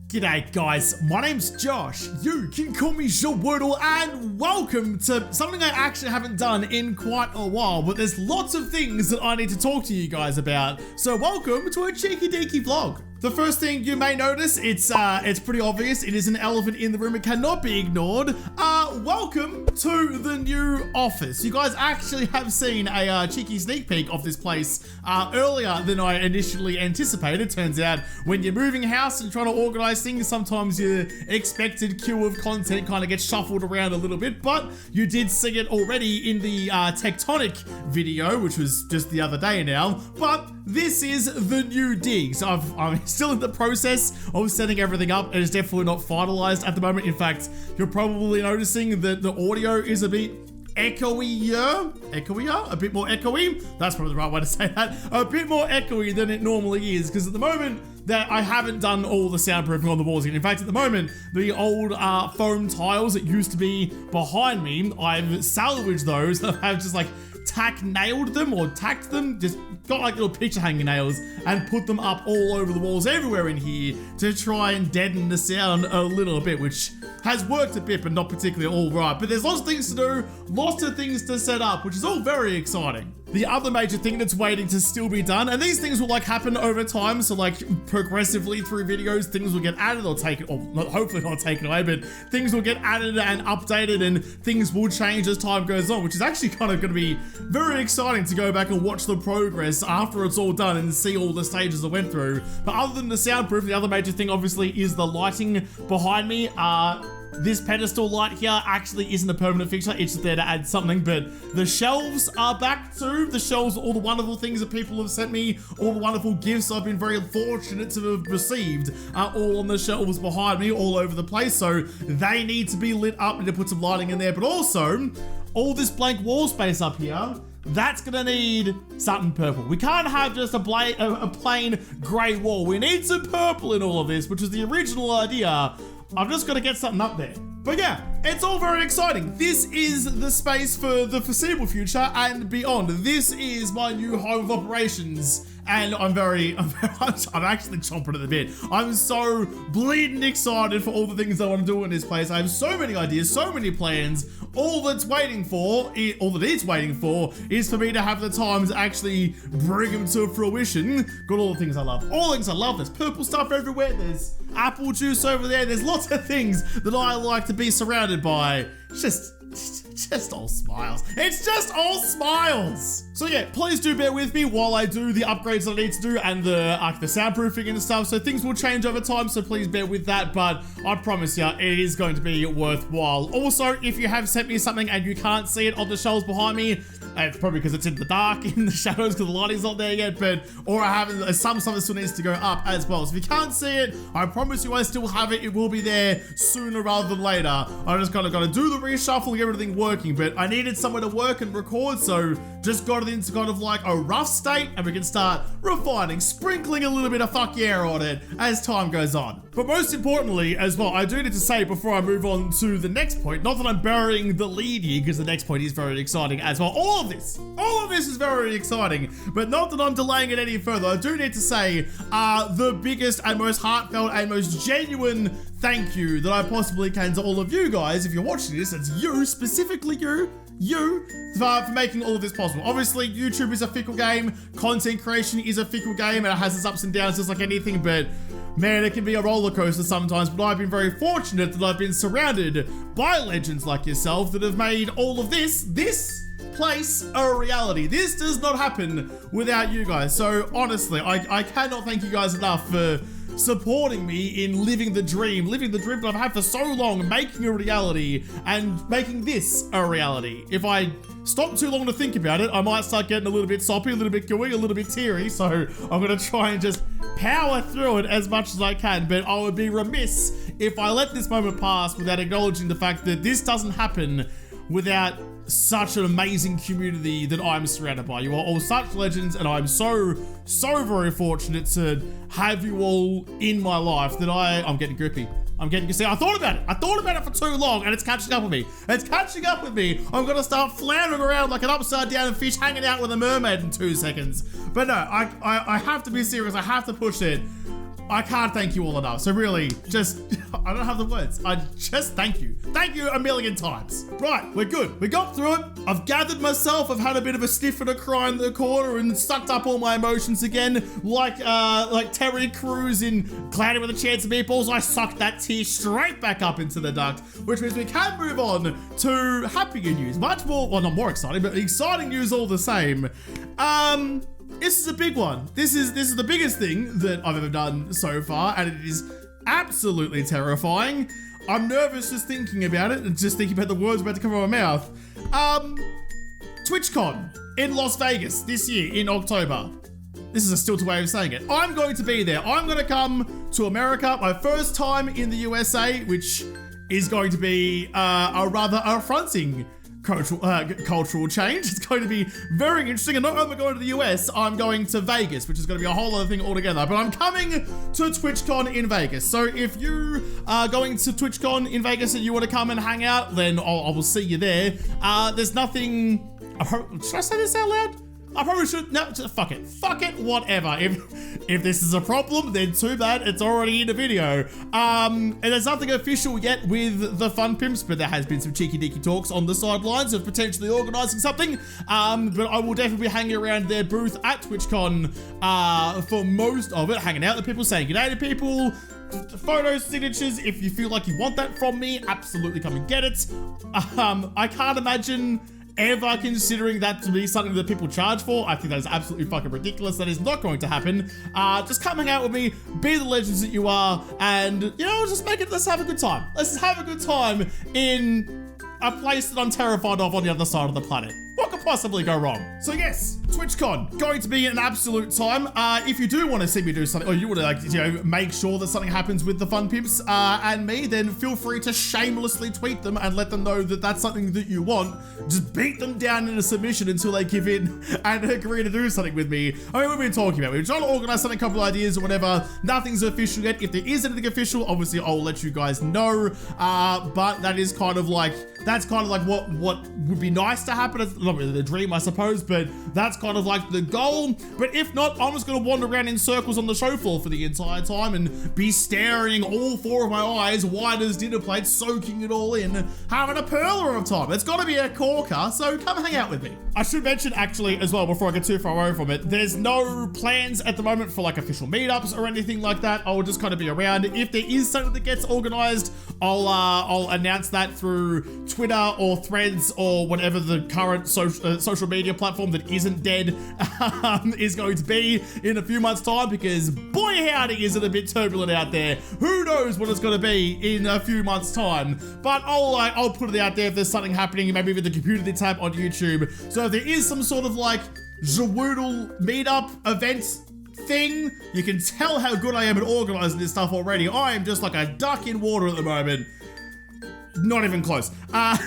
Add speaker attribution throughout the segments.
Speaker 1: G'day guys, my name's Josh, you can call me JaWoodle, and welcome to something I actually haven't done in quite a while, but there's lots of things that I need to talk to you guys about, so welcome to a cheeky deeky vlog. The first thing you may notice, it's pretty obvious, it is an elephant in the room, it cannot be ignored. Welcome to the new office. You guys actually have seen a cheeky sneak peek of this place earlier than I initially anticipated. Turns out when you're moving house and trying to organize things, sometimes your expected queue of content kind of gets shuffled around a little bit, but you did see it already in the tectonic video, which was just the other day now, but this is the new digs. I'm still in the process of setting everything up. It is definitely not finalized at the moment. In fact, you're probably noticing that the audio is a bit echoier, a bit more echoey. That's probably the right way to say that. A bit more echoey than it normally is, because at the moment that I haven't done all the soundproofing on the walls yet. In fact, at the moment, the old foam tiles that used to be behind me, I've salvaged those. I've just like nailed them or tacked them, just got like little picture hanging nails and put them up all over the walls everywhere in here to try and deaden the sound a little bit, which has worked a bit, but not particularly all right. But there's lots of things to do, lots of things to set up, which is all very exciting. The other major thing that's waiting to still be done, and these things will like happen over time, so like progressively through videos, things will get added or taken, or not, hopefully not taken away, but things will get added and updated and things will change as time goes on, which is actually kind of going to be very exciting to go back and watch the progress after it's all done and see all the stages I went through. But other than the soundproof, the other major thing obviously is the lighting behind me. This pedestal light here actually isn't a permanent fixture, it's just there to add something, but the shelves are back too. The shelves, all the wonderful things that people have sent me, all the wonderful gifts I've been very fortunate to have received are all on the shelves behind me, all over the place, so they need to be lit up and to put some lighting in there, but also, all this blank wall space up here, that's gonna need something purple. We can't have just a plain grey wall. We need some purple in all of this, which is the original idea. I've just got to get something up there. But yeah, it's all very exciting. This is the space for the foreseeable future and beyond. This is my new home of operations. And I'm actually chomping at the bit. I'm so bleeding excited for all the things I want to do in this place. I have so many ideas, so many plans. All that it's waiting for is for me to have the time to actually bring them to fruition. Got all the things I love. All the things I love. There's purple stuff everywhere. There's apple juice over there. There's lots of things that I like to be surrounded by. Just all smiles. It's just all smiles. So yeah, please do bear with me while I do the upgrades that I need to do and the soundproofing and stuff. So things will change over time, so please bear with that. But I promise you, it is going to be worthwhile. Also, if you have sent me something and you can't see it on the shelves behind me, it's probably because it's in the dark, in the shadows, because the lighting's not there yet, or I haven't, some stuff still needs to go up as well. So if you can't see it, I promise you I still have it. It will be there sooner rather than later. I just kind of got to do the reshuffle, get everything working, but I needed somewhere to work and record, so just got it into kind of like a rough state, and we can start refining, sprinkling a little bit of fuck yeah on it as time goes on. But most importantly as well, I do need to say before I move on to the next point, not that I'm burying the lead here, because the next point is very exciting as well. All of this is very exciting, but not that I'm delaying it any further. I do need to say the biggest and most heartfelt and most genuine thank you that I possibly can to all of you guys. If you're watching this, it's you, specifically you, for making all of this possible. Obviously, YouTube is a fickle game, content creation is a fickle game, and it has its ups and downs just like anything, but man, it can be a roller coaster sometimes, but I've been very fortunate that I've been surrounded by legends like yourself that have made all of this place a reality. This does not happen without you guys. So honestly, I cannot thank you guys enough for supporting me in living the dream that I've had for so long, making a reality and making this a reality. If I stop too long to think about it, I might start getting a little bit soppy, a little bit gooey, a little bit teary, so I'm gonna try and just power through it as much as I can, but I would be remiss if I let this moment pass without acknowledging the fact that this doesn't happen without such an amazing community that I'm surrounded by. You are all such legends, and I'm so very fortunate to have you all in my life that I'm getting grippy. See, I thought about it for too long, and it's catching up with me. I'm gonna start floundering around like an upside down fish hanging out with a mermaid in 2 seconds. But no, I have to be serious, I have to push it. I can't thank you all enough. So really, just, I don't have the words. I just thank you. Thank you a million times. Right, we're good. We got through it. I've gathered myself. I've had a bit of a sniff and a cry in the corner and sucked up all my emotions again. Like Terry Crews in Cloudy with a Chance of Meatballs, I sucked that tear straight back up into the duct, which means we can move on to happier news. Much more, well, not more exciting, but exciting news all the same. This is a big one. This is the biggest thing that I've ever done so far, and it is absolutely terrifying. I'm nervous just thinking about it and just thinking about the words about to come out of my mouth. TwitchCon in Las Vegas this year in October. This is a stilted way of saying it. I'm going to be there. I'm going to come to America, my first time in the USA, which is going to be a rather affronting cultural change. It's going to be very interesting, and not only am I going to the US, I'm going to Vegas, which is going to be a whole other thing altogether, but I'm coming to TwitchCon in Vegas. So if you are going to TwitchCon in Vegas and you want to come and hang out, then I will see you there. There's nothing, should I say this out loud? I probably should, no, fuck it, whatever. If this is a problem, then too bad, it's already in the video. And there's nothing official yet with the Fun Pimps, but there has been some cheeky deeky talks on the sidelines of potentially organising something. But I will definitely be hanging around their booth at TwitchCon for most of it, hanging out with people, saying g'day to people, photos, signatures. If you feel like you want that from me, absolutely come and get it. I can't imagine ever considering that to be something that people charge for. I think that is absolutely fucking ridiculous. That is not going to happen. Just come hang out with me, be the legends that you are, and, you know, just let's have a good time. Let's have a good time in a place that I'm terrified of on the other side of the planet. What could possibly go wrong? So yes, TwitchCon, going to be an absolute time. If you do want to see me do something, or you want to, like, you know, make sure that something happens with the Fun Pimps and me, then feel free to shamelessly tweet them and let them know that that's something that you want. Just beat them down in a submission until they give in and agree to do something with me. I mean, we've been talking about it. We're trying to organize something, a couple of ideas or whatever. Nothing's official yet. If there is anything official, obviously I'll let you guys know. But that is kind of like, that's kind of like what would be nice to happen. It's not really the dream, I suppose, but that's kind of like the goal. But if not, I'm just gonna wander around in circles on the show floor for the entire time and be staring all four of my eyes wide as dinner plates, soaking it all in, having a perler of time. It's gotta be a corker, so come hang out with me. I should mention actually as well, before I get too far away from it, there's no plans at the moment for like official meetups or anything like that. I will just kind of be around. If there is something that gets organized, I'll announce that through Twitter or Threads or whatever the current social media platform that isn't dead is going to be in a few months' time, because boy howdy is it a bit turbulent out there. Who knows what it's going to be in a few months' time, but I'll put it out there if there's something happening, maybe with the community tab on YouTube. So if there is some sort of like JaWoodle meetup event thing, you can tell how good I am at organizing this stuff already. I am just like a duck in water at the moment. Not even close.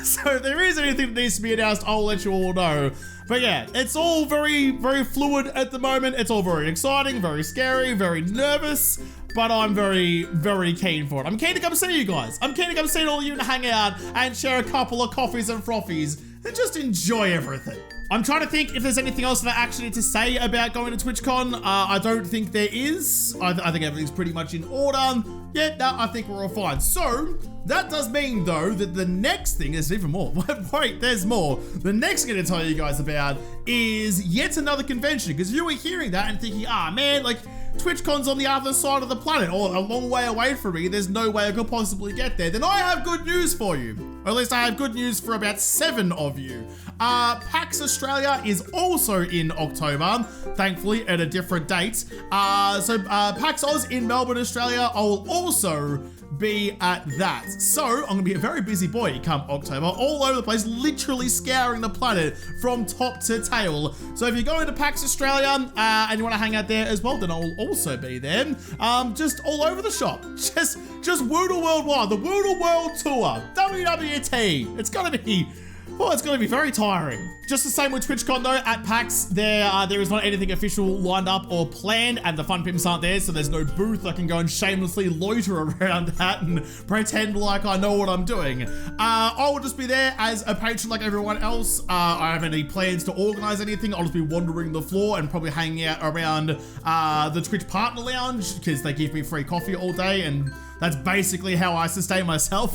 Speaker 1: So if there is anything that needs to be announced, I'll let you all know. But yeah, it's all very, very fluid at the moment. It's all very exciting, very scary, very nervous, but I'm very, very keen for it. I'm keen to come see you guys. I'm keen to come see all of you and hang out and share a couple of coffees and frothies and just enjoy everything. I'm trying to think if there's anything else that I actually need to say about going to TwitchCon. I don't think there is. I think everything's pretty much in order. Yeah, no, I think we're all fine. So that does mean though that the next thing is even more. Wait, there's more. The next thing I'm gonna tell you guys about is yet another convention, because you were hearing that and thinking, man, like TwitchCon's on the other side of the planet, or a long way away from me. There's no way I could possibly get there. Then I have good news for you. Or at least I have good news for about 7 of you. PAX Australia is also in October, thankfully at a different date. So PAX Aus in Melbourne, Australia, I will also be at that. So I'm gonna be a very busy boy come October, all over the place, literally scouring the planet from top to tail. So if you're going to PAX Australia and you want to hang out there as well, then I'll also be there. Just all over the shop, just WOODLE worldwide, the WOODLE World Tour, WWT. It's gonna be Oh, it's going to be very tiring. Just the same with TwitchCon though, at PAX, there is not anything official lined up or planned, and the Fun Pimps aren't there, so there's no booth I can go and shamelessly loiter around at and pretend like I know what I'm doing. I will just be there as a patron like everyone else. I haven't any plans to organize anything. I'll just be wandering the floor and probably hanging out around the Twitch Partner Lounge, because they give me free coffee all day, and that's basically how I sustain myself.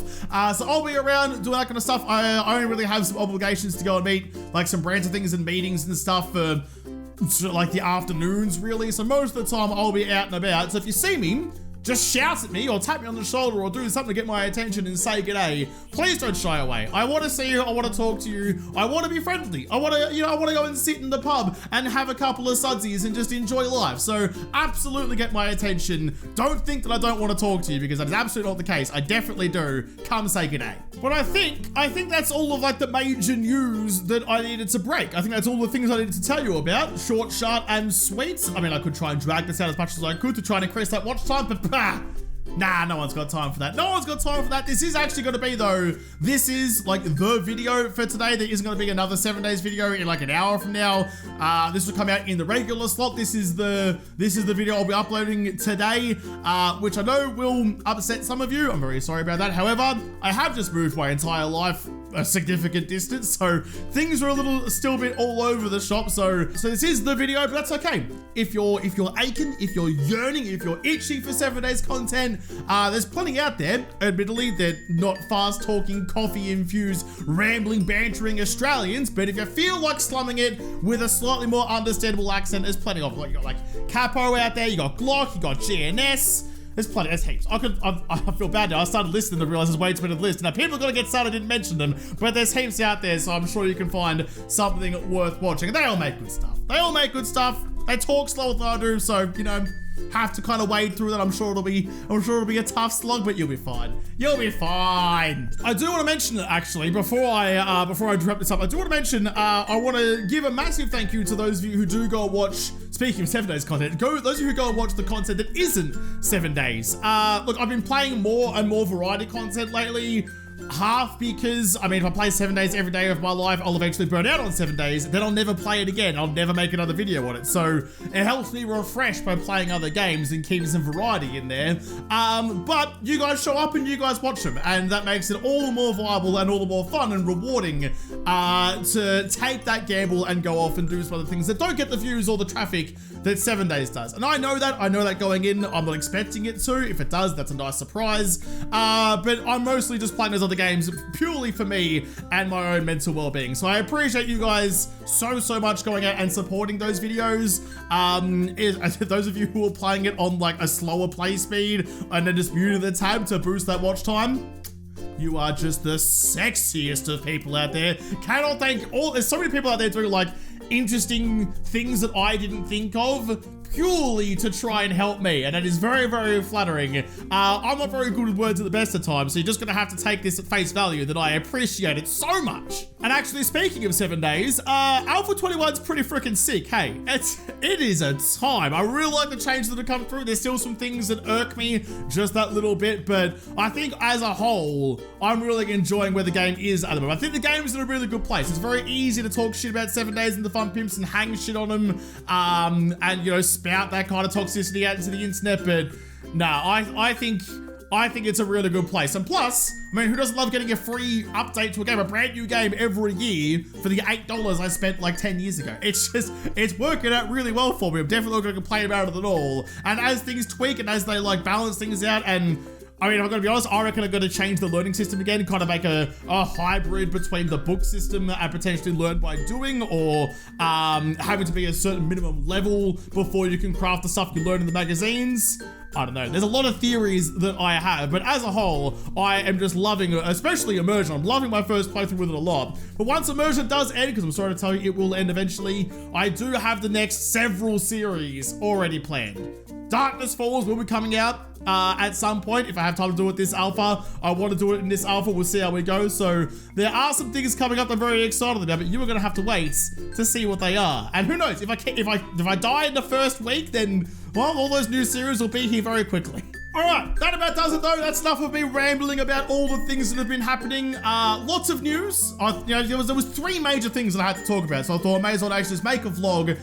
Speaker 1: So I'll be around doing that kind of stuff. I only really have some obligations to go and meet like some brands of things and meetings and stuff for like the afternoons really. So most of the time I'll be out and about. So if you see me, just shout at me or tap me on the shoulder or do something to get my attention and say g'day. Please don't shy away. I want to see you. I want to talk to you. I want to be friendly. I want to, I want to go and sit in the pub and have a couple of sudsies and just enjoy life. So absolutely get my attention. Don't think that I don't want to talk to you, because that is absolutely not the case. I definitely do. Come say g'day. But I think that's all of like the major news that I needed to break. I think that's all the things I needed to tell you about. Short, sharp, and sweet. I mean, I could try and drag this out as much as I could to try and increase that watch time, but nah, no one's got time for that. No one's got time for that. This is actually going to be though, this is like the video for today. There isn't going to be another 7 days video in like an hour from now. This will come out in the regular slot. This is the video I'll be uploading today, which I know will upset some of you. I'm very sorry about that. However, I have just moved my entire life a significant distance, so things are still a bit all over the shop. So this is the video, but that's okay. If you're aching, if you're yearning, if you're itching for 7 days content, there's plenty out there. Admittedly, they're not fast talking, coffee infused, rambling, bantering Australians, but if you feel like slumming it with a slightly more understandable accent, there's plenty of them. You got like Capo out there, you got Glock, you got GNS. There's heaps. I feel bad now. I started listing them, realized there's way too many to list. Now people are gonna get started, I didn't mention them, but there's heaps out there, so I'm sure you can find something worth watching. They all make good stuff. They talk slower than I do, so have to kind of wade through that. I'm sure it'll be a tough slog, but you'll be fine. You'll be fine. I do want to mention actually, before I wrap this up, I do want to mention I want to give a massive thank you to those of you who do go watch. Speaking of 7 days content, those of you who go and watch the content that isn't 7 days. Look, I've been playing more and more variety content lately. Half because, I mean, if I play 7 days every day of my life, I'll eventually burn out on 7 days, then I'll never play it again. I'll never make another video on it. So it helps me refresh by playing other games and keeping some variety in there. But you guys show up and you guys watch them, and that makes it all the more viable and all the more fun and rewarding to take that gamble and go off and do some other things that don't get the views or the traffic that 7 days does. And I know that going in. I'm not expecting it to. If it does, that's a nice surprise. But I'm mostly just playing those other games purely for me and my own mental well-being. So I appreciate you guys so much going out and supporting those videos. Those of you who are playing it on like a slower play speed and then just muting the tab to boost that watch time, you are just the sexiest of people out there. Cannot thank there's so many people out there doing like interesting things that I didn't think of purely to try and help me, and that is very flattering. I'm not very good with words at the best of times, so you're just gonna have to take this at face value that I appreciate it so much. And actually, speaking of 7 days, Alpha 21's pretty freaking sick. Hey, it is a time. I really like the changes that have come through. There's still some things that irk me just that little bit, but I think as a whole, I'm really enjoying where the game is at the moment. I think the game's in a really good place. It's very easy to talk shit about 7 days and the Fun Pimps and hang shit on them, and spout that kind of toxicity out into the internet, but nah, I think it's a really good place. And plus, I mean, who doesn't love getting a free update to a game, a brand new game every year for the $8 I spent like 10 years ago? It's working out really well for me. I'm definitely not going to complain about it at all. And as things tweak and as they like balance things out, and I mean, I'm gonna be honest, I reckon I'm gonna change the learning system again, kind of make a hybrid between the book system and potentially learn by doing, or having to be a certain minimum level before you can craft the stuff you learn in the magazines. I don't know. There's a lot of theories that I have, but as a whole, I am just loving it, especially Immersion. I'm loving my first playthrough with it a lot. But once Immersion does end, because I'm sorry to tell you, it will end eventually, I do have the next several series already planned. Darkness Falls will be coming out at some point. If I have time to do it this alpha, I want to do it in this alpha. We'll see how we go. So there are some things coming up I'm very excited about, but you are going to have to wait to see what they are. And who knows, if I die in the first week, then well, all those new series will be here very quickly. Alright, that about does it though. That's enough of me rambling about all the things that have been happening. Lots of news. There was 3 major things that I had to talk about, so I thought I may as well actually just make a vlog.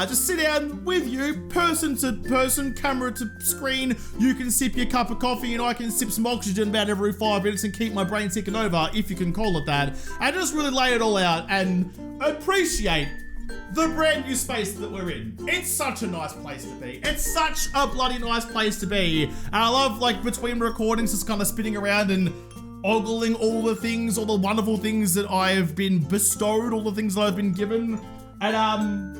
Speaker 1: Just sit down with you, person to person, camera to screen. You can sip your cup of coffee and I can sip some oxygen about every 5 minutes and keep my brain ticking over, if you can call it that. And just really lay it all out and appreciate the brand new space that we're in. It's such a nice place to be. It's such a bloody nice place to be. And I love, like, between recordings, just kind of spinning around and ogling all the things, all the wonderful things that I have been bestowed, all the things that I've been given. And,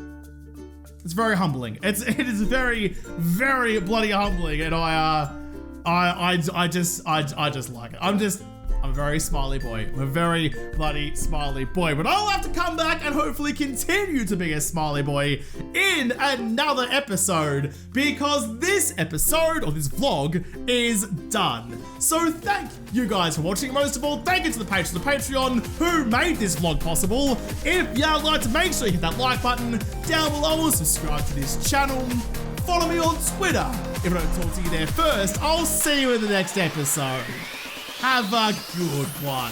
Speaker 1: it's very humbling. It is very, very bloody humbling. And I just like it. I'm a very smiley boy. I'm a very bloody smiley boy. But I'll have to come back and hopefully continue to be a smiley boy in another episode, because this episode, or this vlog, is done. So thank you guys for watching. Most of all, thank you to the patrons of the Patreon who made this vlog possible. If you'd like to, make sure you hit that like button down below, subscribe to this channel, follow me on Twitter. If I don't talk to you there first, I'll see you in the next episode. Have a good one.